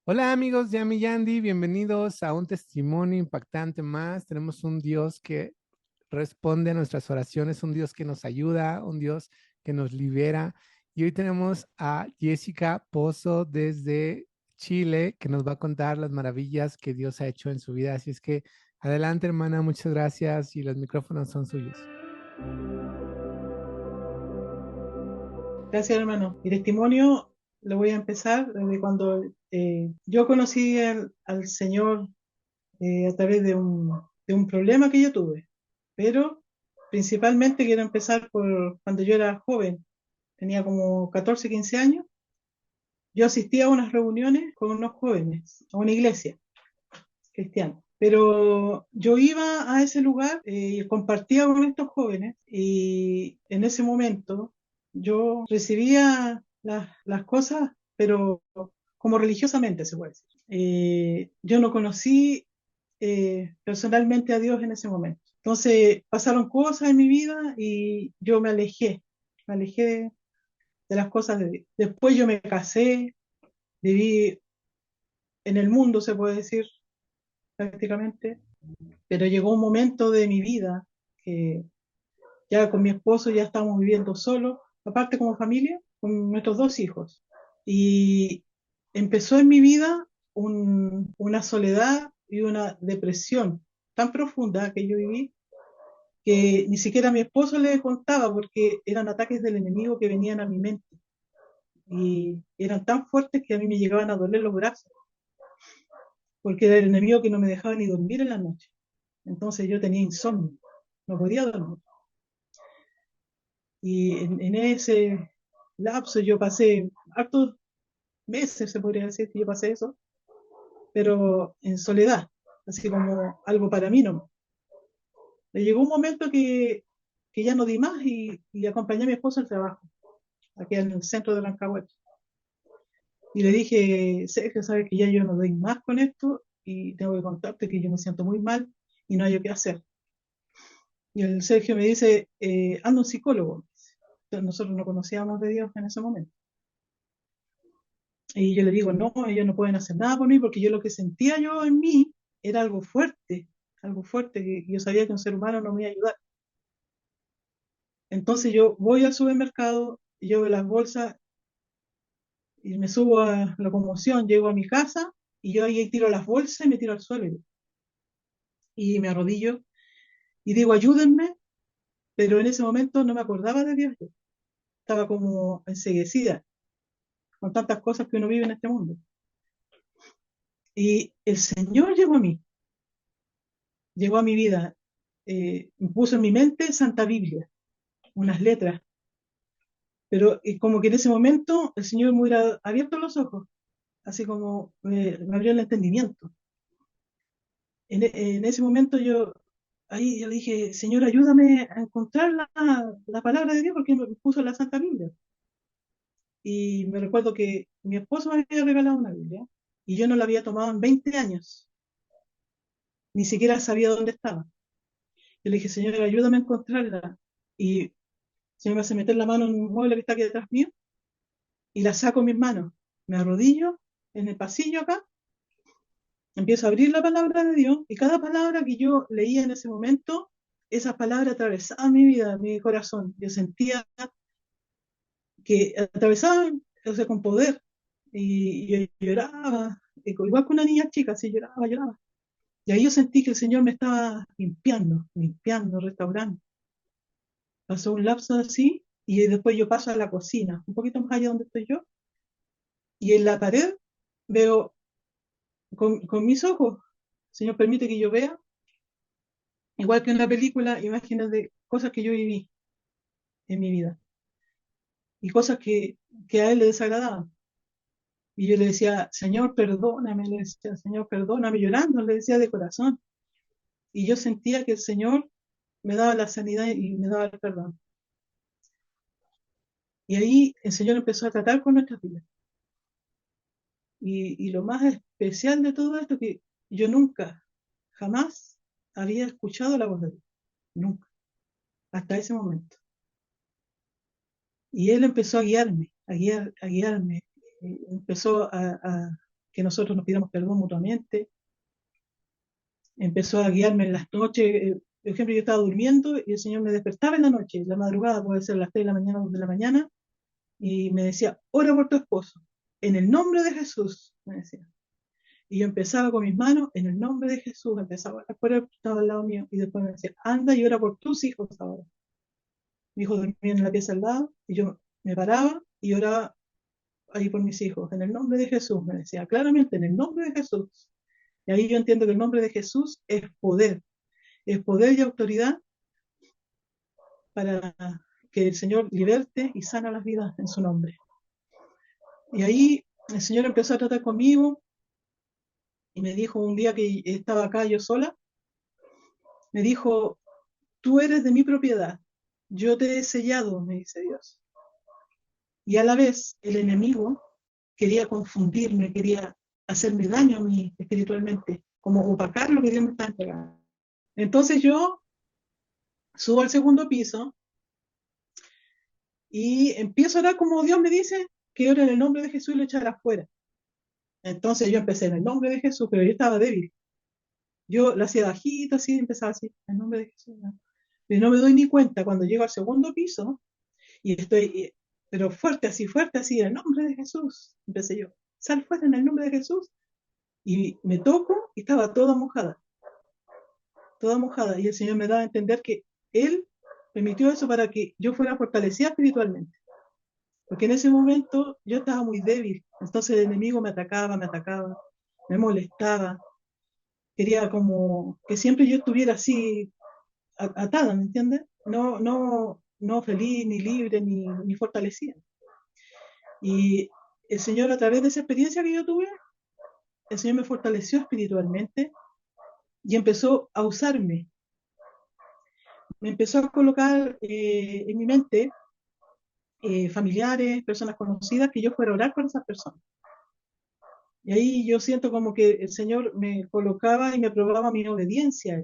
Hola amigos de Ami Yandy, bienvenidos a un testimonio impactante más. Tenemos un Dios que responde a nuestras oraciones, un Dios que nos ayuda, un Dios que nos libera. Y hoy tenemos a Jessica Pozo desde Chile, que nos va a contar las maravillas que Dios ha hecho en su vida. Así es que adelante, hermana, muchas gracias y los micrófonos son suyos. Gracias, hermano. Mi testimonio lo voy a empezar desde cuando yo conocí al Señor a través de un problema que yo tuve. Pero principalmente quiero empezar por cuando yo era joven, tenía como 14, 15 años. Yo asistía a unas reuniones con unos jóvenes, a una iglesia cristiana. Pero yo iba a ese lugar y compartía con estos jóvenes y en ese momento yo recibía las cosas, pero como religiosamente se puede decir. Yo no conocí personalmente a Dios en ese momento. Entonces pasaron cosas en mi vida y yo me alejé de las cosas de Dios. Después yo me casé, viví en el mundo, se puede decir prácticamente. Pero llegó un momento de mi vida que ya con mi esposo ya estábamos viviendo solos, aparte como familia, con nuestros dos hijos. Y empezó en mi vida una soledad y una depresión tan profunda que yo viví que ni siquiera a mi esposo le contaba porque eran ataques del enemigo que venían a mi mente y eran tan fuertes que a mí me llegaban a doler los brazos porque era el enemigo que no me dejaba ni dormir en la noche. Entonces yo tenía insomnio, no podía dormir. Y en ese lapso yo pasé hartos meses, se podría decir que yo pasé eso, pero en soledad, así como algo para mí no. Me llegó un momento que ya no di más y acompañé a mi esposo al trabajo, aquí en el centro de Rancagüe. Y le dije, Sergio, sabes que ya yo no doy más con esto y tengo que contarte que yo me siento muy mal y no hay qué hacer. Y el Sergio me dice, anda un psicólogo. Nosotros no conocíamos de Dios en ese momento. Y yo le digo, no, ellos no pueden hacer nada por mí porque yo lo que sentía yo en mí era algo fuerte que yo sabía que un ser humano no me iba a ayudar. Entonces yo voy al supermercado, yo veo las bolsas y me subo a la conmoción, llego a mi casa y yo ahí tiro las bolsas y me tiro al suelo y me arrodillo y digo, ayúdenme, pero en ese momento no me acordaba de Dios, yo estaba como enseguecida con tantas cosas que uno vive en este mundo. Y el Señor llegó a mi vida, puso en mi mente Santa Biblia, unas letras, pero como que en ese momento el Señor me hubiera abierto los ojos, así como me abrió el entendimiento. En ese momento ahí yo le dije, Señor, ayúdame a encontrar la palabra de Dios porque me puso la Santa Biblia. Y me recuerdo que mi esposo me había regalado una Biblia y yo no la había tomado en 20 años, ni siquiera sabía dónde estaba. Yo le dije, Señor, ayúdame a encontrarla. Y el Señor me hace meter la mano en un mueble que está aquí detrás mío y la saco en mis manos. Me arrodillo en el pasillo acá, empiezo a abrir la palabra de Dios y cada palabra que yo leía en ese momento, esas palabras atravesaban mi vida, mi corazón. Yo sentía que atravesaban, o sea, con poder. Y yo lloraba, igual que una niña chica, así lloraba, lloraba. Y ahí yo sentí que el Señor me estaba limpiando, limpiando, restaurando. Pasó un lapso así y después yo paso a la cocina, un poquito más allá donde estoy yo, y en la pared veo con mis ojos, el Señor permite que yo vea, igual que en la película, imágenes de cosas que yo viví en mi vida y cosas que a Él le desagradaban. Y yo le decía, Señor, perdóname, le decía, Señor, perdóname, llorando, le decía de corazón. Y yo sentía que el Señor me daba la sanidad y me daba el perdón. Y ahí el Señor empezó a tratar con nuestras vidas. Y lo más especial de todo esto es que yo nunca, jamás había escuchado la voz de Dios. Nunca, hasta ese momento. Y Él empezó a guiarme, a guiarme. Empezó a que nosotros nos pidamos perdón mutuamente. Empezó a guiarme en las noches. Por ejemplo, yo estaba durmiendo y el Señor me despertaba en la noche, en la madrugada, puede ser las 3 de la mañana, 2 de la mañana, y me decía, ora por tu esposo, en el nombre de Jesús, me decía. Y yo empezaba con mis manos, en el nombre de Jesús, empezaba a orar por él, que estaba al lado mío, y después me decía, anda y ora por tus hijos ahora. Mi hijo dormía en la pieza al lado, y yo me paraba y oraba ahí por mis hijos, en el nombre de Jesús, me decía, claramente, en el nombre de Jesús. Y ahí yo entiendo que el nombre de Jesús es poder y autoridad para que el Señor liberte y sana las vidas en su nombre. Y ahí el Señor empezó a tratar conmigo y me dijo un día que estaba acá yo sola, me dijo, tú eres de mi propiedad, yo te he sellado, me dice Dios. Y a la vez el enemigo quería confundirme, quería hacerme daño a mí espiritualmente, como opacar lo que Dios me está entregando. Entonces yo subo al segundo piso y empiezo a orar como Dios me dice, que ore en el nombre de Jesús y lo echará afuera. Entonces yo empecé en el nombre de Jesús, pero yo estaba débil. Yo lo hacía bajito, así, empezaba así, en el nombre de Jesús. ¿No? Y no me doy ni cuenta cuando llego al segundo piso y estoy, pero fuerte así, en el nombre de Jesús. Empecé yo, sal fuera en el nombre de Jesús. Y me toco y estaba toda mojada, toda mojada. Y el Señor me daba a entender que Él permitió eso para que yo fuera fortalecida espiritualmente. Porque en ese momento yo estaba muy débil. Entonces el enemigo me molestaba. Quería como que siempre yo estuviera así atada, ¿me entiendes? No feliz, ni libre, ni fortalecida. Y el Señor, a través de esa experiencia que yo tuve, el Señor me fortaleció espiritualmente y empezó a usarme. Me empezó a colocar en mi mente familiares, personas conocidas, que yo fuera a orar por esas personas. Y ahí yo siento como que el Señor me colocaba y me probaba mi obediencia.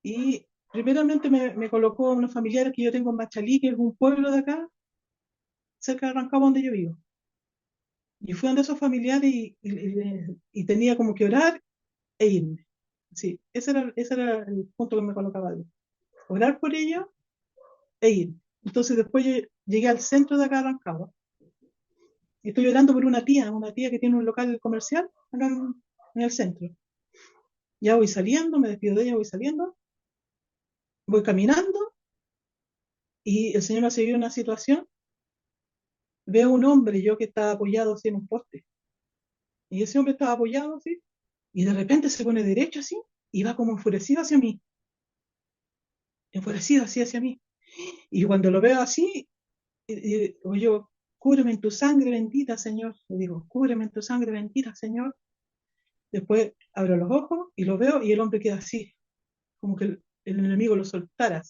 Y primeramente me colocó a unos familiares que yo tengo en Machalí, que es un pueblo de acá, cerca de Rancagua, donde yo vivo. Y fui donde esos familiares y tenía como que orar e irme. Sí, ese era el punto que me colocaba Dios. Orar por ellos e irme. Entonces después yo llegué al centro de acá de Rancagua. Y estoy orando por una tía que tiene un local comercial acá en el centro. Ya voy saliendo, me despido de ella, voy saliendo, voy caminando y el Señor me ha seguido una situación. Veo un hombre yo que estaba apoyado así en un poste. Y ese hombre estaba apoyado así y de repente se pone derecho así y va como enfurecido hacia mí. Enfurecido así hacia mí. Y cuando lo veo así, yo, cúbreme en tu sangre bendita, Señor. Le digo, cúbreme en tu sangre bendita, Señor. Después abro los ojos y lo veo y el hombre queda así, como que el enemigo lo soltara.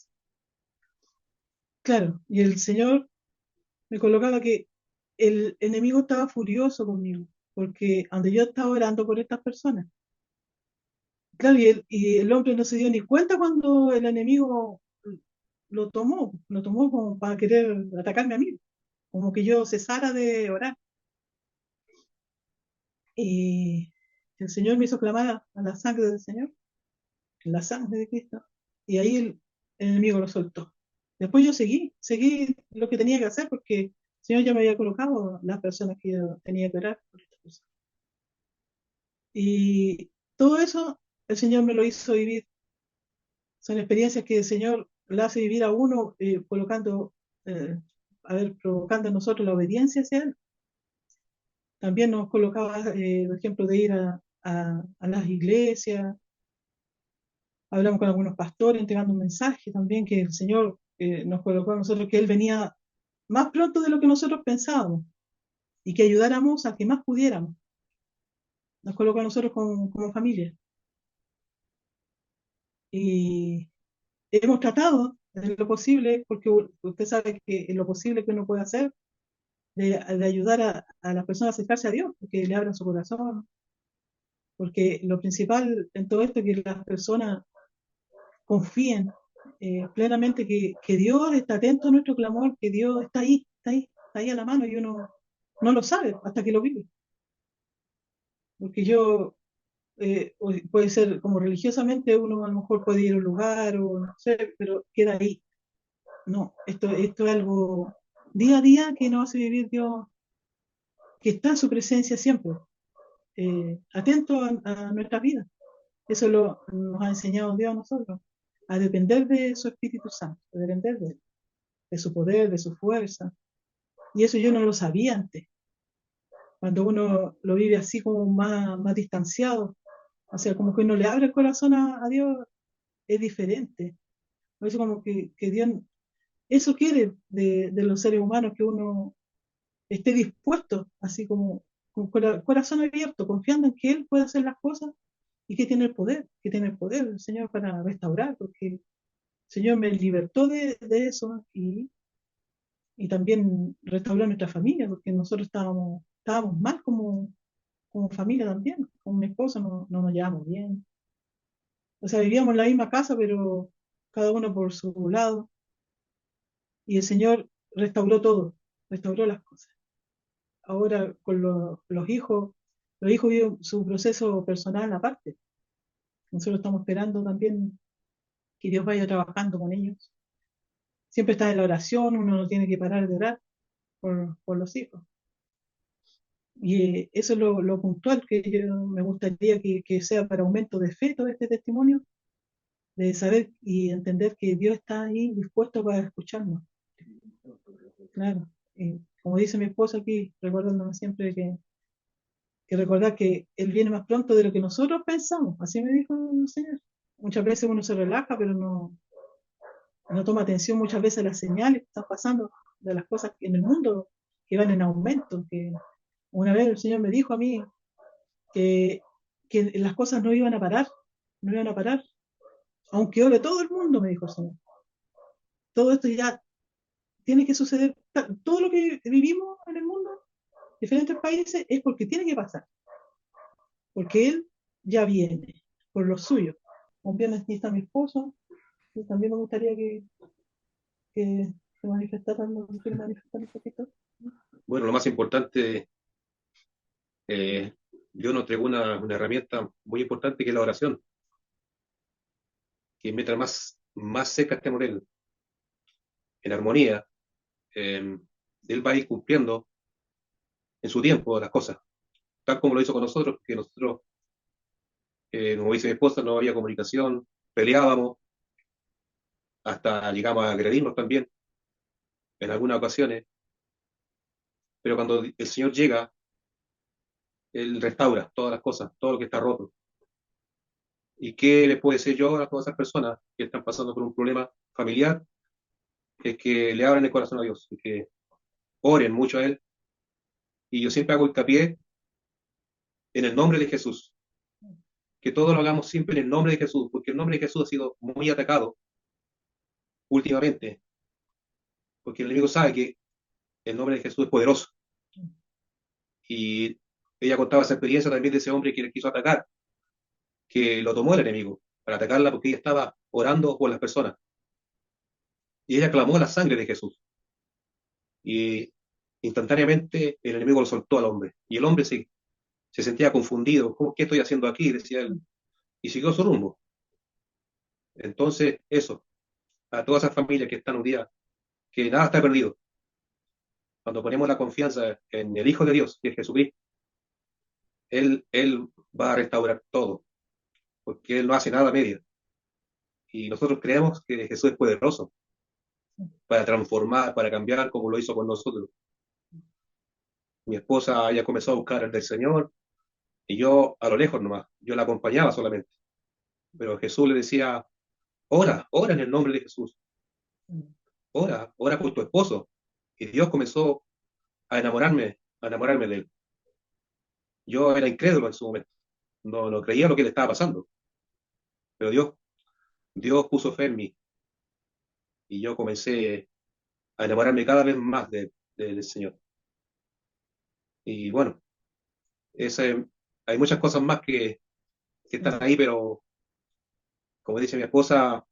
Claro, y el Señor me colocaba que el enemigo estaba furioso conmigo, porque donde yo estaba orando por estas personas. Claro, y el hombre no se dio ni cuenta cuando el enemigo lo tomó como para querer atacarme a mí, como que yo cesara de orar. Y el Señor me hizo clamar a la sangre del Señor, la sangre de Cristo, y ahí el enemigo lo soltó. Después yo seguí lo que tenía que hacer porque el Señor ya me había colocado las personas que yo tenía que orar por estas personas. Y todo eso el Señor me lo hizo vivir. Son experiencias que el Señor le hace vivir a uno colocando, eh, provocando en nosotros la obediencia hacia Él. También nos colocaba el ejemplo de ir a las iglesias. Hablamos con algunos pastores entregando un mensaje también que el Señor nos colocó a nosotros, que Él venía más pronto de lo que nosotros pensábamos y que ayudáramos a que más pudiéramos. Nos colocó a nosotros como familia. Y hemos tratado en lo posible, porque usted sabe que en lo posible que uno puede hacer, de ayudar a las personas a acercarse a Dios, que le abran su corazón, porque lo principal en todo esto es que las personas confíen plenamente que Dios está atento a nuestro clamor, que Dios está ahí a la mano y uno no lo sabe hasta que lo vive. porque yo, puede ser como religiosamente, uno a lo mejor puede ir a un lugar o no sé, pero queda ahí. No, esto es algo día a día que nos hace vivir Dios, que está en su presencia siempre, atento a nuestras vidas. Eso nos ha enseñado Dios a nosotros, a depender de su Espíritu Santo, a depender de su poder, de su fuerza. Y eso yo no lo sabía antes. Cuando uno lo vive así como más distanciado, o sea, como que uno le abre el corazón a Dios, es diferente. Por eso como que Dios, eso quiere de los seres humanos, que uno esté dispuesto, así como con corazón abierto, confiando en que Él puede hacer las cosas y que tiene el poder el Señor para restaurar, porque el Señor me libertó de eso y también restauró nuestra familia, porque nosotros estábamos mal como familia también, con mi esposa no nos llevamos bien. O sea, vivíamos en la misma casa, pero cada uno por su lado, y el Señor restauró todo, restauró las cosas. Ahora con los hijos viven su proceso personal aparte. Nosotros estamos esperando también que Dios vaya trabajando con ellos. Siempre está en la oración, uno no tiene que parar de orar por los hijos. Y eso es lo puntual que yo me gustaría que sea para aumento de fe todo este testimonio, de saber y entender que Dios está ahí dispuesto para escucharnos. Claro, como dice mi esposa aquí, recordándome siempre que recordar que Él viene más pronto de lo que nosotros pensamos. Así me dijo el Señor. Muchas veces uno se relaja, pero no toma atención muchas veces a las señales que están pasando, de las cosas en el mundo que van en aumento. Que una vez el Señor me dijo a mí que, que las cosas no iban a parar, no iban a parar. Aunque ore todo el mundo, me dijo el Señor. Todo esto ya tiene que suceder. Todo lo que vivimos en el mundo, diferentes países, es porque tiene que pasar. Porque Él ya viene por lo suyo. También aquí está mi esposo, y también me gustaría que se manifestara, no quiere manifestar un poquito. Bueno, lo más importante, eh, Dios nos entregó una herramienta muy importante que es la oración, que mientras más cerca estemos de Él, en armonía, Él va a ir cumpliendo en su tiempo las cosas, tal como lo hizo con nosotros, que nosotros, como dice mi esposa, no había comunicación, peleábamos, hasta llegamos a agredirnos también en algunas ocasiones, pero cuando el Señor llega, Él restaura todas las cosas, todo lo que está roto. ¿Y qué les puedo decir yo a todas esas personas que están pasando por un problema familiar? Es que le abran el corazón a Dios, y que oren mucho a Él. Y yo siempre hago hincapié en el nombre de Jesús, que todos lo hagamos siempre en el nombre de Jesús, porque el nombre de Jesús ha sido muy atacado últimamente, porque el enemigo sabe que el nombre de Jesús es poderoso. Y ella contaba esa experiencia también de ese hombre que le quiso atacar, que lo tomó el enemigo para atacarla porque ella estaba orando por las personas. Y ella clamó la sangre de Jesús. Y instantáneamente el enemigo lo soltó al hombre. Y el hombre se sentía confundido. ¿Qué estoy haciendo aquí? Decía él. Y siguió su rumbo. Entonces, eso, a todas esas familias que están un día, que nada está perdido. Cuando ponemos la confianza en el Hijo de Dios, que es Jesucristo, Él va a restaurar todo, porque Él no hace nada a media. Y nosotros creemos que Jesús es poderoso para transformar, para cambiar, como lo hizo con nosotros. Mi esposa ya comenzó a buscar el del Señor, y yo a lo lejos nomás, yo la acompañaba solamente. Pero Jesús le decía, ora en el nombre de Jesús, ora por tu esposo. Y Dios comenzó a enamorarme de él. Yo era incrédulo en su momento, no creía lo que le estaba pasando, pero Dios puso fe en mí y yo comencé a enamorarme cada vez más del Señor. Y bueno, hay muchas cosas más que están ahí, pero como dice mi esposa,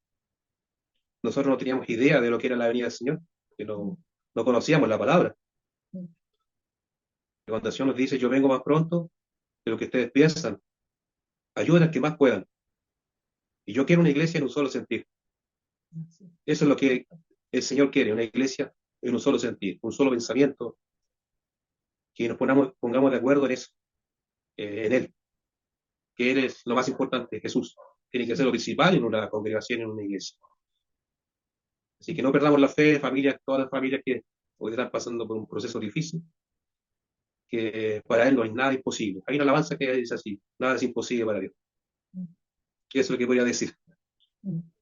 nosotros no teníamos idea de lo que era la venida del Señor, que no conocíamos la palabra. Cuando el Señor nos dice, yo vengo más pronto, de lo que ustedes piensan. Ayuden al que más puedan. Y yo quiero una iglesia en un solo sentir. Eso es lo que el Señor quiere, una iglesia en un solo sentir, un solo pensamiento, que nos pongamos de acuerdo en eso, en Él, que Él es lo más importante, Jesús. Tiene que ser lo principal en una congregación, en una iglesia. Así que no perdamos la fe, familias, todas las familias que hoy están pasando por un proceso difícil, que para Él no hay nada imposible. Hay una alabanza que dice así: nada es imposible para Dios. Eso es lo que voy a decir.